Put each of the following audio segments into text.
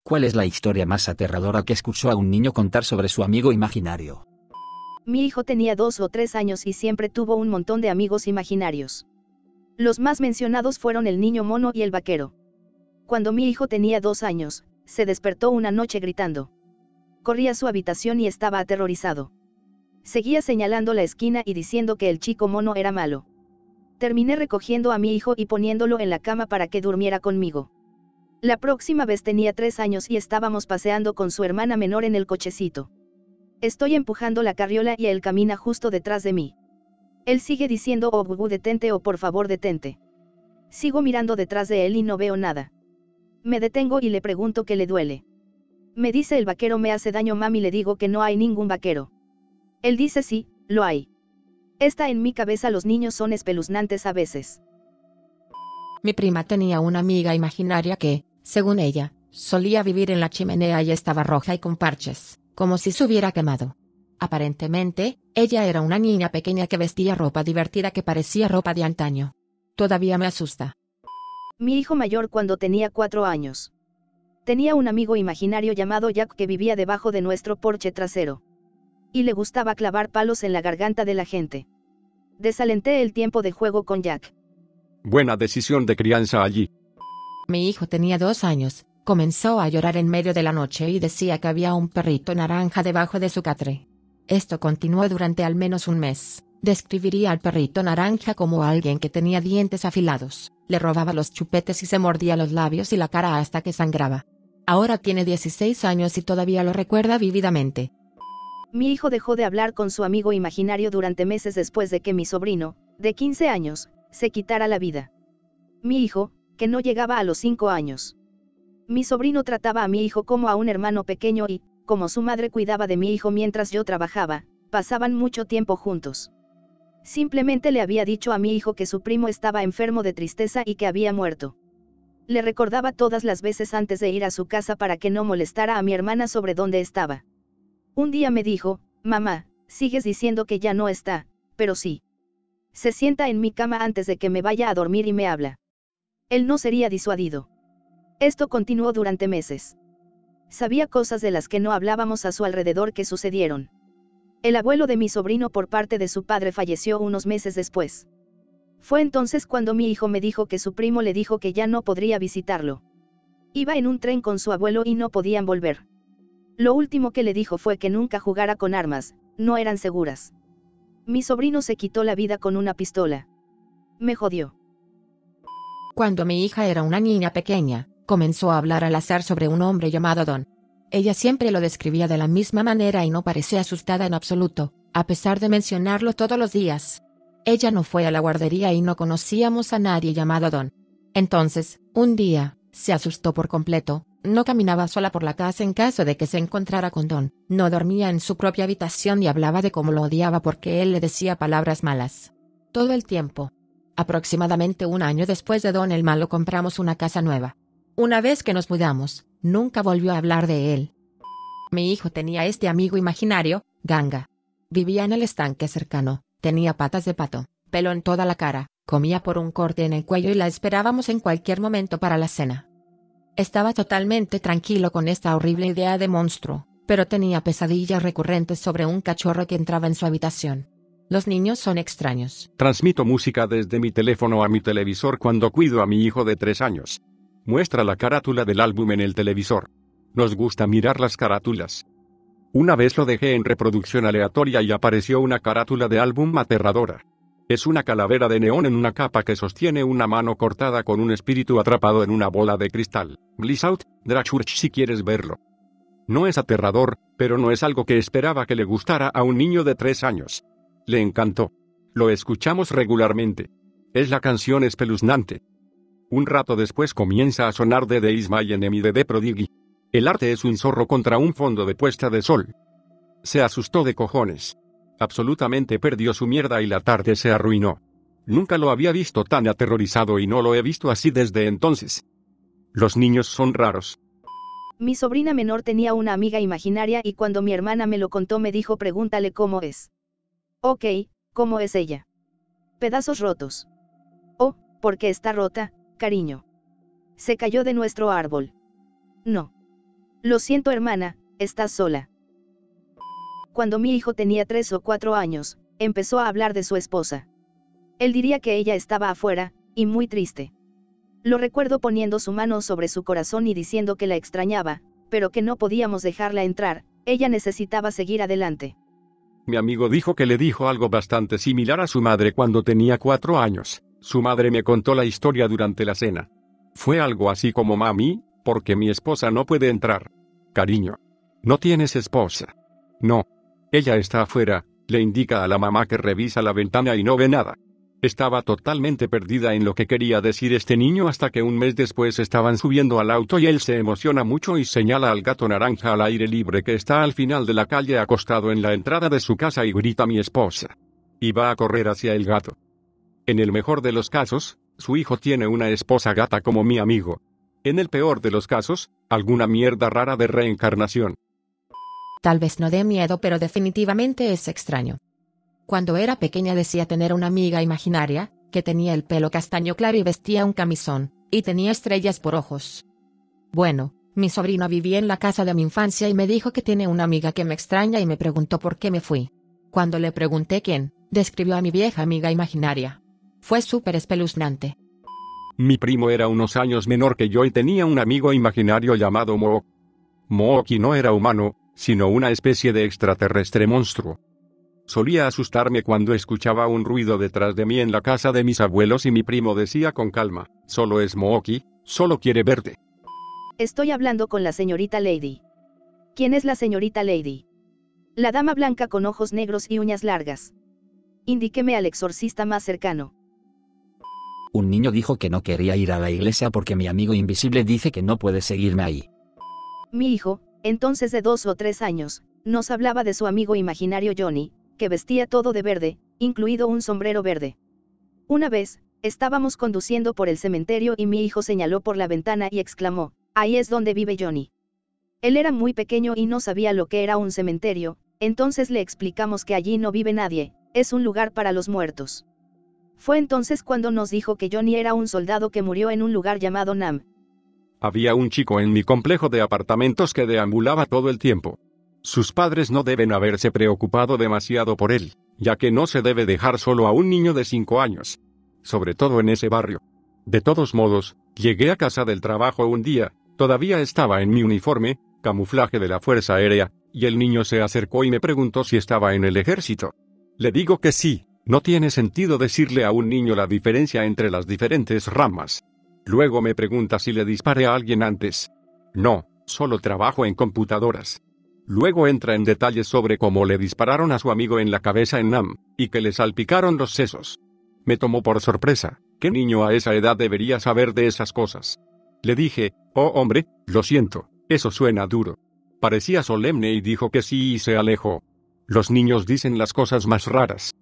¿Cuál es la historia más aterradora que escuchó a un niño contar sobre su amigo imaginario? Mi hijo tenía 2 o 3 años y siempre tuvo un montón de amigos imaginarios. Los más mencionados fueron el niño mono y el vaquero. Cuando mi hijo tenía 2 años, se despertó una noche gritando. Corrí a su habitación y estaba aterrorizado. Seguía señalando la esquina y diciendo que el chico mono era malo. Terminé recogiendo a mi hijo y poniéndolo en la cama para que durmiera conmigo. La próxima vez tenía 3 años y estábamos paseando con su hermana menor en el cochecito. Estoy empujando la carriola y él camina justo detrás de mí. Él sigue diciendo oh bubu detente o por favor detente. Sigo mirando detrás de él y no veo nada. Me detengo y le pregunto qué le duele. Me dice el vaquero me hace daño mami, le digo que no hay ningún vaquero. Él dice sí, lo hay. Está en mi cabeza, los niños son espeluznantes a veces. Mi prima tenía una amiga imaginaria que, según ella, solía vivir en la chimenea y estaba roja y con parches, como si se hubiera quemado. Aparentemente, ella era una niña pequeña que vestía ropa divertida que parecía ropa de antaño. Todavía me asusta. Mi hijo mayor cuando tenía 4 años. Tenía un amigo imaginario llamado Jack que vivía debajo de nuestro porche trasero. Y le gustaba clavar palos en la garganta de la gente. Desalenté el tiempo de juego con Jack. Buena decisión de crianza allí. Mi hijo tenía 2 años, comenzó a llorar en medio de la noche y decía que había un perrito naranja debajo de su catre. Esto continuó durante al menos un mes. Describiría al perrito naranja como alguien que tenía dientes afilados, le robaba los chupetes y se mordía los labios y la cara hasta que sangraba. Ahora tiene 16 años y todavía lo recuerda vívidamente. Mi hijo dejó de hablar con su amigo imaginario durante meses después de que mi sobrino, de 15 años, se quitara la vida. Mi hijo, que no llegaba a los 5 años. Mi sobrino trataba a mi hijo como a un hermano pequeño y, como su madre cuidaba de mi hijo mientras yo trabajaba, pasaban mucho tiempo juntos. Simplemente le había dicho a mi hijo que su primo estaba enfermo de tristeza y que había muerto. Le recordaba todas las veces antes de ir a su casa para que no molestara a mi hermana sobre dónde estaba. Un día me dijo, mamá, sigues diciendo que ya no está, pero sí. Se sienta en mi cama antes de que me vaya a dormir y me habla. Él no sería disuadido. Esto continuó durante meses. Sabía cosas de las que no hablábamos a su alrededor que sucedieron. El abuelo de mi sobrino por parte de su padre falleció unos meses después. Fue entonces cuando mi hijo me dijo que su primo le dijo que ya no podría visitarlo. Iba en un tren con su abuelo y no podían volver. Lo último que le dijo fue que nunca jugara con armas, no eran seguras. Mi sobrino se quitó la vida con una pistola. Me jodió. Cuando mi hija era una niña pequeña, comenzó a hablar al azar sobre un hombre llamado Don. Ella siempre lo describía de la misma manera y no parecía asustada en absoluto, a pesar de mencionarlo todos los días. Ella no fue a la guardería y no conocíamos a nadie llamado Don. Entonces, un día, se asustó por completo, no caminaba sola por la casa en caso de que se encontrara con Don, no dormía en su propia habitación y hablaba de cómo lo odiaba porque él le decía palabras malas. Todo el tiempo. Aproximadamente un año después de Don el Malo compramos una casa nueva. Una vez que nos mudamos, nunca volvió a hablar de él. Mi hijo tenía este amigo imaginario, Ganga. Vivía en el estanque cercano, tenía patas de pato, pelo en toda la cara, comía por un corte en el cuello y la esperábamos en cualquier momento para la cena. Estaba totalmente tranquilo con esta horrible idea de monstruo, pero tenía pesadillas recurrentes sobre un cachorro que entraba en su habitación. Los niños son extraños. Transmito música desde mi teléfono a mi televisor cuando cuido a mi hijo de 3 años. Muestra la carátula del álbum en el televisor. Nos gusta mirar las carátulas. Una vez lo dejé en reproducción aleatoria y apareció una carátula de álbum aterradora. Es una calavera de neón en una capa que sostiene una mano cortada con un espíritu atrapado en una bola de cristal. Bliss Out, Drachurch si quieres verlo. No es aterrador, pero no es algo que esperaba que le gustara a un niño de 3 años. Le encantó. Lo escuchamos regularmente. Es la canción espeluznante. Un rato después comienza a sonar The Is My Enemy de The Prodigy. El arte es un zorro contra un fondo de puesta de sol. Se asustó de cojones. Absolutamente perdió su mierda y la tarde se arruinó. Nunca lo había visto tan aterrorizado y no lo he visto así desde entonces. Los niños son raros. Mi sobrina menor tenía una amiga imaginaria y cuando mi hermana me lo contó me dijo pregúntale cómo es. Ok, ¿cómo es ella? Pedazos rotos. Oh, ¿por qué está rota, cariño? Se cayó de nuestro árbol. No. Lo siento hermana, estás sola. Cuando mi hijo tenía 3 o 4 años, empezó a hablar de su esposa. Él diría que ella estaba afuera, y muy triste. Lo recuerdo poniendo su mano sobre su corazón y diciendo que la extrañaba, pero que no podíamos dejarla entrar, ella necesitaba seguir adelante. Mi amigo dijo que le dijo algo bastante similar a su madre cuando tenía 4 años. Su madre me contó la historia durante la cena. Fue algo así como: mami, porque mi esposa no puede entrar. Cariño. ¿No tienes esposa? No. Ella está afuera, le indica a la mamá que revisa la ventana y no ve nada. Estaba totalmente perdida en lo que quería decir este niño hasta que un mes después estaban subiendo al auto y él se emociona mucho y señala al gato naranja al aire libre que está al final de la calle acostado en la entrada de su casa y grita: mi esposa. Y va a correr hacia el gato. En el mejor de los casos, su hijo tiene una esposa gata como mi amigo. En el peor de los casos, alguna mierda rara de reencarnación. Tal vez no dé miedo, pero definitivamente es extraño. Cuando era pequeña decía tener una amiga imaginaria, que tenía el pelo castaño claro y vestía un camisón, y tenía estrellas por ojos. Bueno, mi sobrino vivía en la casa de mi infancia y me dijo que tiene una amiga que me extraña y me preguntó por qué me fui. Cuando le pregunté quién, describió a mi vieja amiga imaginaria. Fue súper espeluznante. Mi primo era unos años menor que yo y tenía un amigo imaginario llamado Mook. Mooki no era humano, sino una especie de extraterrestre monstruo. Solía asustarme cuando escuchaba un ruido detrás de mí en la casa de mis abuelos y mi primo decía con calma: solo es Mooki, solo quiere verte. Estoy hablando con la señorita Lady. ¿Quién es la señorita Lady? La dama blanca con ojos negros y uñas largas. Indíqueme al exorcista más cercano. Un niño dijo que no quería ir a la iglesia porque mi amigo invisible dice que no puede seguirme ahí. Mi hijo, entonces de 2 o 3 años, nos hablaba de su amigo imaginario Johnny, que vestía todo de verde, incluido un sombrero verde. Una vez, estábamos conduciendo por el cementerio y mi hijo señaló por la ventana y exclamó: ahí es donde vive Johnny. Él era muy pequeño y no sabía lo que era un cementerio, entonces le explicamos que allí no vive nadie, es un lugar para los muertos. Fue entonces cuando nos dijo que Johnny era un soldado que murió en un lugar llamado Nam. Había un chico en mi complejo de apartamentos que deambulaba todo el tiempo. Sus padres no deben haberse preocupado demasiado por él, ya que no se debe dejar solo a un niño de 5 años. Sobre todo en ese barrio. De todos modos, llegué a casa del trabajo un día, todavía estaba en mi uniforme, camuflaje de la Fuerza Aérea, y el niño se acercó y me preguntó si estaba en el ejército. Le digo que sí, no tiene sentido decirle a un niño la diferencia entre las diferentes ramas. Luego me pregunta si le disparé a alguien antes. No, solo trabajo en computadoras. Luego entra en detalles sobre cómo le dispararon a su amigo en la cabeza en Nam, y que le salpicaron los sesos. Me tomó por sorpresa. ¿Qué niño a esa edad debería saber de esas cosas? Le dije: oh hombre, lo siento, eso suena duro. Parecía solemne y dijo que sí y se alejó. Los niños dicen las cosas más raras.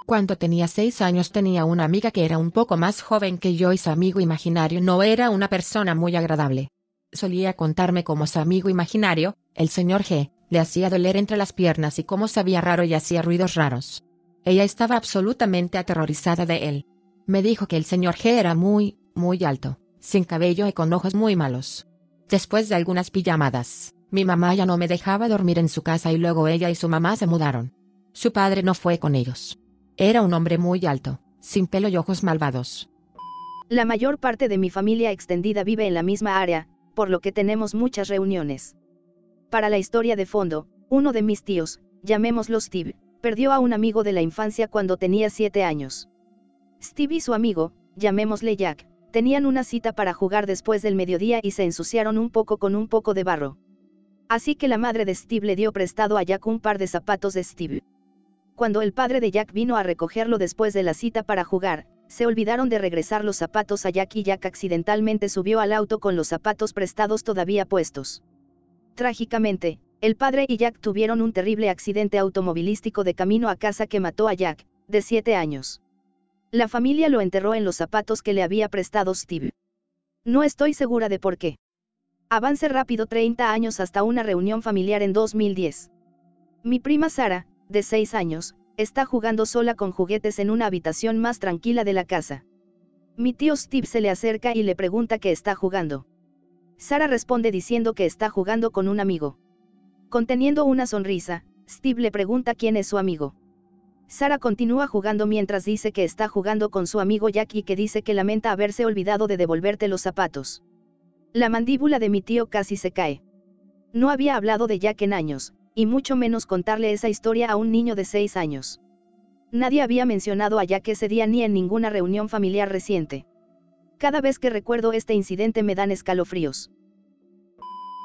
Cuando tenía 6 años tenía una amiga que era un poco más joven que yo y su amigo imaginario no era una persona muy agradable. Solía contarme cómo su amigo imaginario, el señor G, le hacía doler entre las piernas y cómo sabía raro y hacía ruidos raros. Ella estaba absolutamente aterrorizada de él. Me dijo que el señor G era muy alto, sin cabello y con ojos muy malos. Después de algunas pijamadas, mi mamá ya no me dejaba dormir en su casa y luego ella y su mamá se mudaron. Su padre no fue con ellos. Era un hombre muy alto, sin pelo y ojos malvados. La mayor parte de mi familia extendida vive en la misma área, por lo que tenemos muchas reuniones. Para la historia de fondo, uno de mis tíos, llamémoslo Steve, perdió a un amigo de la infancia cuando tenía 7 años. Steve y su amigo, llamémosle Jack, tenían una cita para jugar después del mediodía y se ensuciaron un poco con un poco de barro. Así que la madre de Steve le dio prestado a Jack un par de zapatos de Steve. Cuando el padre de Jack vino a recogerlo después de la cita para jugar, se olvidaron de regresar los zapatos a Jack y Jack accidentalmente subió al auto con los zapatos prestados todavía puestos. Trágicamente, el padre y Jack tuvieron un terrible accidente automovilístico de camino a casa que mató a Jack, de 7 años. La familia lo enterró en los zapatos que le había prestado Steve. No estoy segura de por qué. Avance rápido 30 años hasta una reunión familiar en 2010. Mi prima Sara, de 6 años, está jugando sola con juguetes en una habitación más tranquila de la casa. Mi tío Steve se le acerca y le pregunta qué está jugando. Sara responde diciendo que está jugando con un amigo. Conteniendo una sonrisa, Steve le pregunta quién es su amigo. Sara continúa jugando mientras dice que está jugando con su amigo Jack y que dice que lamenta haberse olvidado de devolverte los zapatos. La mandíbula de mi tío casi se cae. No había hablado de Jack en años, y mucho menos contarle esa historia a un niño de 6 años. Nadie había mencionado a Jack ese día ni en ninguna reunión familiar reciente. Cada vez que recuerdo este incidente me dan escalofríos.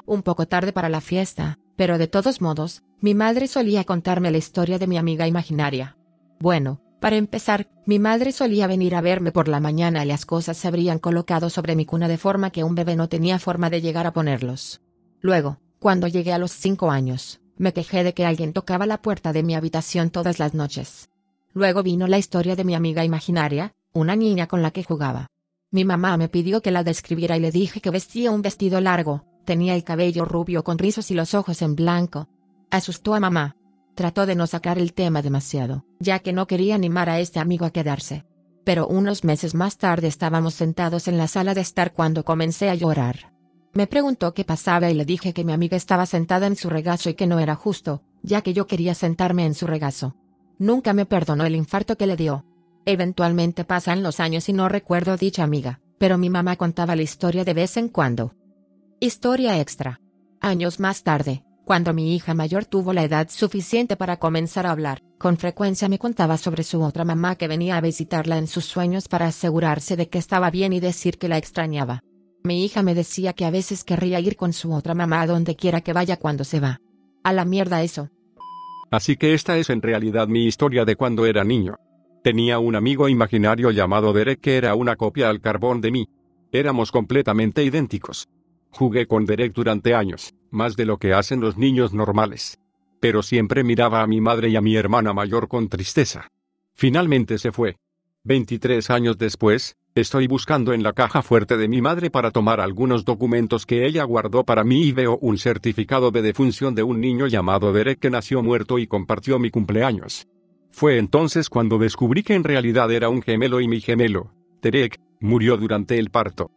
Un poco tarde para la fiesta, pero de todos modos, mi madre solía contarme la historia de mi amiga imaginaria. Bueno, para empezar, mi madre solía venir a verme por la mañana y las cosas se habrían colocado sobre mi cuna de forma que un bebé no tenía forma de llegar a ponerlos. Luego, cuando llegué a los 5 años, me quejé de que alguien tocaba la puerta de mi habitación todas las noches. Luego vino la historia de mi amiga imaginaria, una niña con la que jugaba. Mi mamá me pidió que la describiera y le dije que vestía un vestido largo, tenía el cabello rubio con rizos y los ojos en blanco. Asustó a mamá. Trató de no sacar el tema demasiado, ya que no quería animar a este amigo a quedarse. Pero unos meses más tarde estábamos sentados en la sala de estar cuando comencé a llorar. Me preguntó qué pasaba y le dije que mi amiga estaba sentada en su regazo y que no era justo, ya que yo quería sentarme en su regazo. Nunca me perdonó el infarto que le dio. Eventualmente pasan los años y no recuerdo dicha amiga, pero mi mamá contaba la historia de vez en cuando. Historia extra. Años más tarde, cuando mi hija mayor tuvo la edad suficiente para comenzar a hablar, con frecuencia me contaba sobre su otra mamá que venía a visitarla en sus sueños para asegurarse de que estaba bien y decir que la extrañaba. Mi hija me decía que a veces querría ir con su otra mamá a donde quiera que vaya cuando se va. A la mierda eso. Así que esta es en realidad mi historia de cuando era niño. Tenía un amigo imaginario llamado Derek que era una copia al carbón de mí. Éramos completamente idénticos. Jugué con Derek durante años, más de lo que hacen los niños normales. Pero siempre miraba a mi madre y a mi hermana mayor con tristeza. Finalmente se fue. 23 años después, estoy buscando en la caja fuerte de mi madre para tomar algunos documentos que ella guardó para mí y veo un certificado de defunción de un niño llamado Derek que nació muerto y compartió mi cumpleaños. Fue entonces cuando descubrí que en realidad era un gemelo y mi gemelo, Derek, murió durante el parto.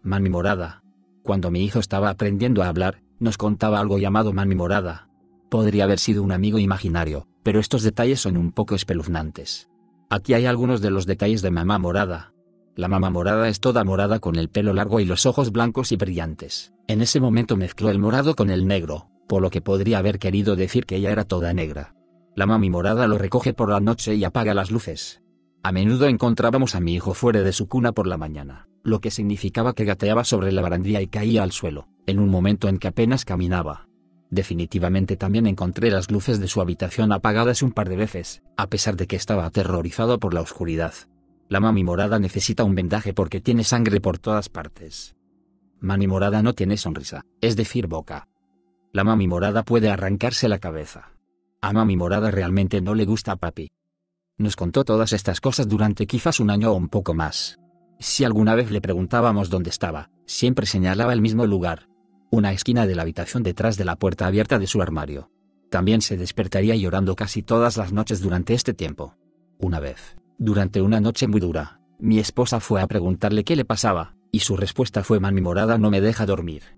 Mami Morada. Cuando mi hijo estaba aprendiendo a hablar, nos contaba algo llamado Mami Morada. Podría haber sido un amigo imaginario, pero estos detalles son un poco espeluznantes. Aquí hay algunos de los detalles de Mamá Morada. La Mamá Morada es toda morada con el pelo largo y los ojos blancos y brillantes. En ese momento mezcló el morado con el negro, por lo que podría haber querido decir que ella era toda negra. La Mami Morada lo recoge por la noche y apaga las luces. A menudo encontrábamos a mi hijo fuera de su cuna por la mañana, lo que significaba que gateaba sobre la barandilla y caía al suelo, en un momento en que apenas caminaba. Definitivamente también encontré las luces de su habitación apagadas un par de veces, a pesar de que estaba aterrorizado por la oscuridad. La Mami Morada necesita un vendaje porque tiene sangre por todas partes. Mami Morada no tiene sonrisa, es decir boca. La Mami Morada puede arrancarse la cabeza. A Mami Morada realmente no le gusta a papi. Nos contó todas estas cosas durante quizás un año o un poco más. Si alguna vez le preguntábamos dónde estaba, siempre señalaba el mismo lugar. Una esquina de la habitación detrás de la puerta abierta de su armario. También se despertaría llorando casi todas las noches durante este tiempo. Una vez, durante una noche muy dura, mi esposa fue a preguntarle qué le pasaba, y su respuesta fue: Mami Morada no me deja dormir.